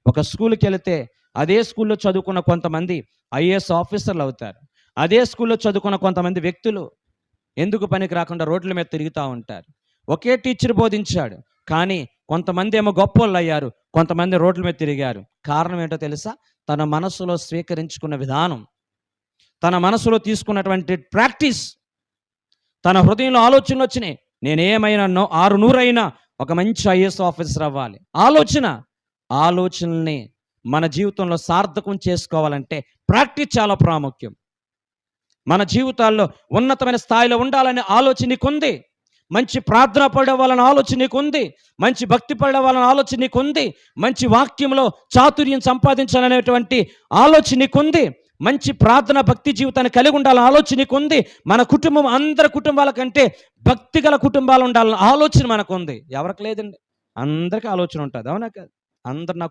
ఒక స్కూల్కి వెళితే అదే స్కూల్లో చదువుకున్న కొంతమంది ఐఏఎస్ ఆఫీసర్లు అవుతారు. అదే స్కూల్లో చదువుకున్న కొంతమంది వ్యక్తులు ఎందుకు పనికి రాకుండా రోడ్ల మీద తిరుగుతూ ఉంటారు. ఒకే టీచర్ బోధించాడు, కానీ కొంతమంది ఏమో గొప్పోళ్ళు అయ్యారు, కొంతమంది రోడ్ల మీద తిరిగారు. కారణం ఏంటో తెలుసా? తన మనసులో స్వీకరించుకున్న విధానం, తన మనసులో తీసుకున్నటువంటి ప్రాక్టీస్, తన హృదయంలో ఆలోచనలు వచ్చినాయి. నేనేమైనా 600 అయినా ఒక మంచి ఐఏఎస్ ఆఫీసర్ అవ్వాలి. ఆలోచనల్ని మన జీవితంలో సార్థకం చేసుకోవాలంటే ప్రాక్టీస్ చాలా ప్రాముఖ్యం. మన జీవితాల్లో ఉన్నతమైన స్థాయిలో ఉండాలనే ఆలోచన నీకుంది, మంచి ప్రార్థన పడేవాళ్ళని ఆలోచన నీకుంది, మంచి భక్తి పడేవాళ్ళని ఆలోచన నీకుంది, మంచి వాక్యంలో చాతుర్యం సంపాదించాలనేటువంటి ఆలోచన నీకుంది, మంచి ప్రార్థన భక్తి జీవితాన్ని కలిగి ఉండాలని ఆలోచన నీకుంది. మన కుటుంబం అందరి కుటుంబాల కంటే భక్తి గల కుటుంబాలు ఉండాలని ఆలోచన మనకుంది. ఎవరికి లేదండి? అందరికీ ఆలోచన ఉంటుంది, అవునా కాదు? అందరు నా